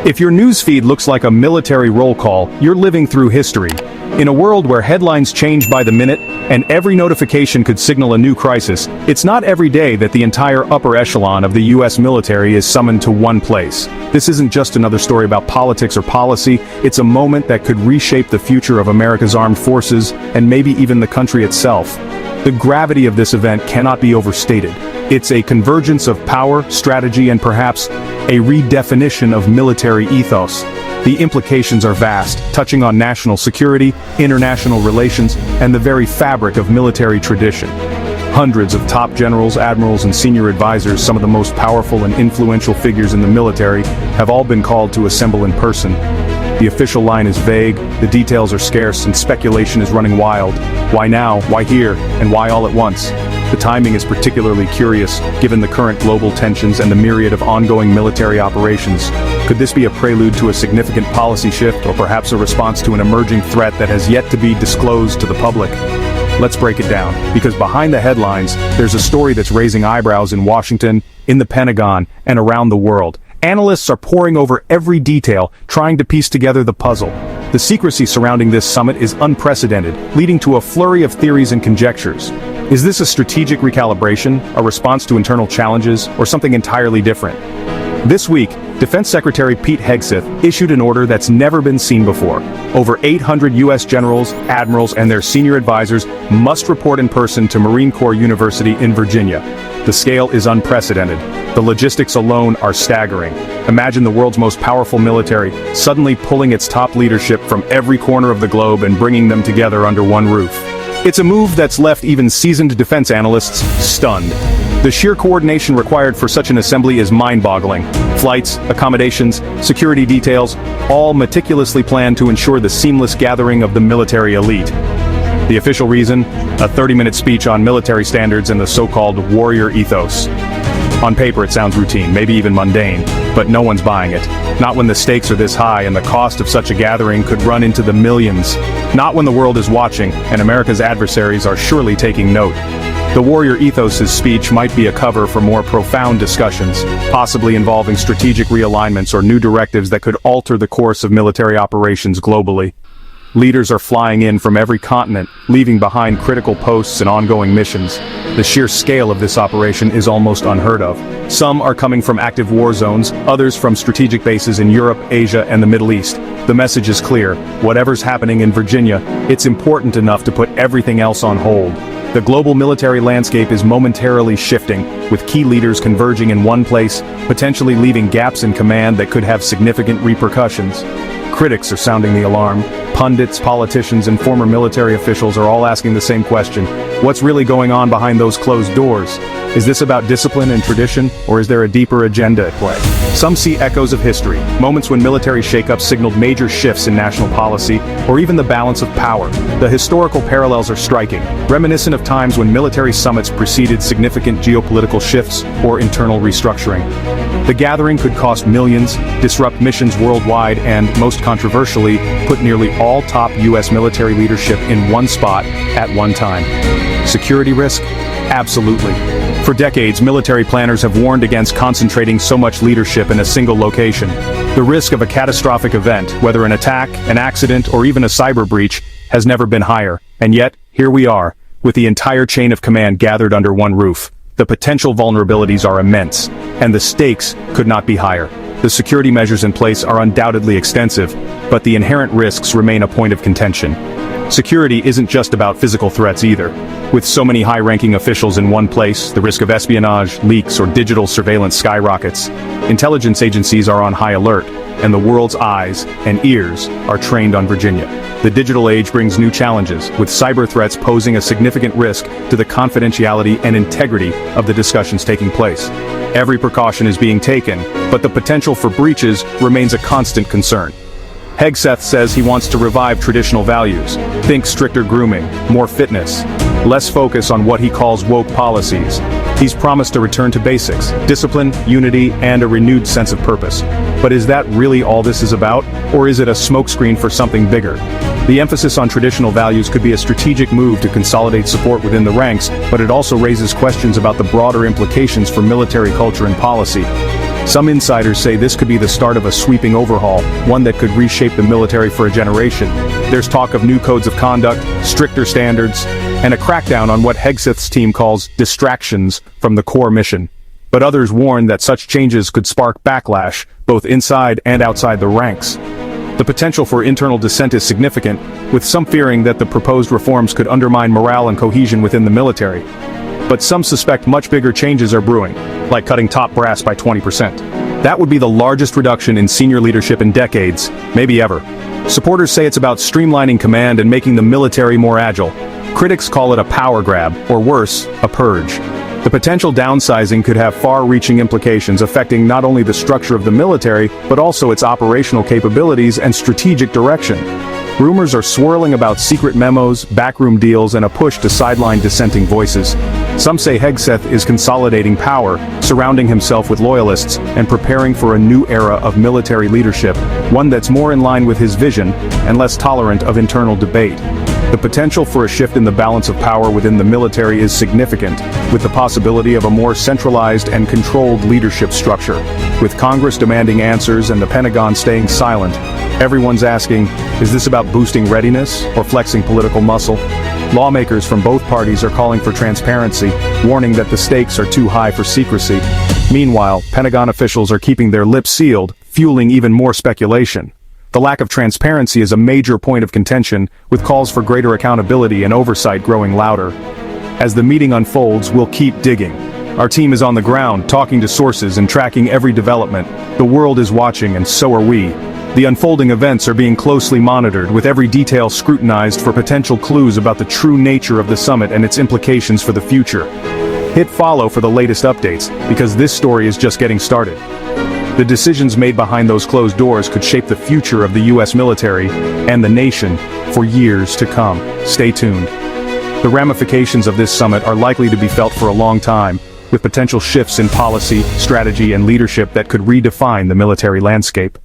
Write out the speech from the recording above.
If your newsfeed looks like a military roll call, you're living through history. In a world where headlines change by the minute, and every notification could signal a new crisis, it's not every day that the entire upper echelon of the US military is summoned to one place. This isn't just another story about politics or policy, it's a moment that could reshape the future of America's armed forces, and maybe even the country itself. The gravity of this event cannot be overstated. It's a convergence of power, strategy, and perhaps a redefinition of military ethos. The implications are vast, touching on national security, international relations, and the very fabric of military tradition. Hundreds of top generals, admirals, and senior advisors, some of the most powerful and influential figures in the military, have all been called to assemble in person. The official line is vague, the details are scarce, and speculation is running wild. Why now, why here, and why all at once? The timing is particularly curious, given the current global tensions and the myriad of ongoing military operations. Could this be a prelude to a significant policy shift, or perhaps a response to an emerging threat that has yet to be disclosed to the public? Let's break it down, because behind the headlines, there's a story that's raising eyebrows in Washington, in the Pentagon, and around the world. Analysts are poring over every detail, trying to piece together the puzzle. The secrecy surrounding this summit is unprecedented, leading to a flurry of theories and conjectures. Is this a strategic recalibration, a response to internal challenges, or something entirely different? This week, Defense Secretary Pete Hegseth issued an order that's never been seen before. Over 800 U.S. generals, admirals, and their senior advisors must report in person to Marine Corps University in Virginia. The scale is unprecedented. The logistics alone are staggering. Imagine the world's most powerful military suddenly pulling its top leadership from every corner of the globe and bringing them together under one roof. It's a move that's left even seasoned defense analysts stunned. The sheer coordination required for such an assembly is mind-boggling. Flights, accommodations, security details, all meticulously planned to ensure the seamless gathering of the military elite. The official reason? A 30-minute speech on military standards and the so-called warrior ethos. On paper it sounds routine, maybe even mundane, but no one's buying it. Not when the stakes are this high and the cost of such a gathering could run into the millions. Not when the world is watching, and America's adversaries are surely taking note. The warrior ethos' speech might be a cover for more profound discussions, possibly involving strategic realignments or new directives that could alter the course of military operations globally. Leaders are flying in from every continent, leaving behind critical posts and ongoing missions. The sheer scale of this operation is almost unheard of. Some are coming from active war zones, others from strategic bases in Europe, Asia, and the Middle East. The message is clear: whatever's happening in Virginia, it's important enough to put everything else on hold. The global military landscape is momentarily shifting, with key leaders converging in one place, potentially leaving gaps in command that could have significant repercussions. Critics are sounding the alarm. Pundits, politicians, and former military officials are all asking the same question: what's really going on behind those closed doors? Is this about discipline and tradition, or is there a deeper agenda at play? Some see echoes of history, moments when military shakeups signaled major shifts in national policy, or even the balance of power. The historical parallels are striking, reminiscent of times when military summits preceded significant geopolitical shifts or internal restructuring. The gathering could cost millions, disrupt missions worldwide, and, most controversially, put nearly all top U.S. military leadership in one spot at one time. Security risk? Absolutely. For decades, military planners have warned against concentrating so much leadership in a single location. The risk of a catastrophic event, whether an attack, an accident, or even a cyber breach, has never been higher. And yet, here we are, with the entire chain of command gathered under one roof. The potential vulnerabilities are immense, and the stakes could not be higher. The security measures in place are undoubtedly extensive, but the inherent risks remain a point of contention. Security isn't just about physical threats either. With so many high-ranking officials in one place, the risk of espionage, leaks, or digital surveillance skyrockets. Intelligence agencies are on high alert, and the world's eyes and ears are trained on Virginia. The digital age brings new challenges, with cyber threats posing a significant risk to the confidentiality and integrity of the discussions taking place. Every precaution is being taken, but the potential for breaches remains a constant concern. Hegseth says he wants to revive traditional values. Think stricter grooming, more fitness, less focus on what he calls woke policies. He's promised a return to basics, discipline, unity, and a renewed sense of purpose. But is that really all this is about, or is it a smokescreen for something bigger? The emphasis on traditional values could be a strategic move to consolidate support within the ranks, but it also raises questions about the broader implications for military culture and policy. Some insiders say this could be the start of a sweeping overhaul, one that could reshape the military for a generation. There's talk of new codes of conduct, stricter standards, and a crackdown on what Hegseth's team calls distractions from the core mission. But others warn that such changes could spark backlash, both inside and outside the ranks. The potential for internal dissent is significant, with some fearing that the proposed reforms could undermine morale and cohesion within the military. But some suspect much bigger changes are brewing, like cutting top brass by 20%. That would be the largest reduction in senior leadership in decades, maybe ever. Supporters say it's about streamlining command and making the military more agile. Critics call it a power grab, or worse, a purge. The potential downsizing could have far-reaching implications affecting not only the structure of the military, but also its operational capabilities and strategic direction. Rumors are swirling about secret memos, backroom deals, and a push to sideline dissenting voices. Some say Hegseth is consolidating power, surrounding himself with loyalists, and preparing for a new era of military leadership, one that's more in line with his vision and less tolerant of internal debate. The potential for a shift in the balance of power within the military is significant, with the possibility of a more centralized and controlled leadership structure. With Congress demanding answers and the Pentagon staying silent, everyone's asking, is this about boosting readiness or flexing political muscle? Lawmakers from both parties are calling for transparency, warning that the stakes are too high for secrecy. Meanwhile, Pentagon officials are keeping their lips sealed, fueling even more speculation. The lack of transparency is a major point of contention, with calls for greater accountability and oversight growing louder. As the meeting unfolds, we'll keep digging. Our team is on the ground, talking to sources and tracking every development. The world is watching, and so are we. The unfolding events are being closely monitored, with every detail scrutinized for potential clues about the true nature of the summit and its implications for the future. Hit follow for the latest updates, because this story is just getting started. The decisions made behind those closed doors could shape the future of the U.S. military and the nation for years to come. Stay tuned. The ramifications of this summit are likely to be felt for a long time, with potential shifts in policy, strategy, and leadership that could redefine the military landscape.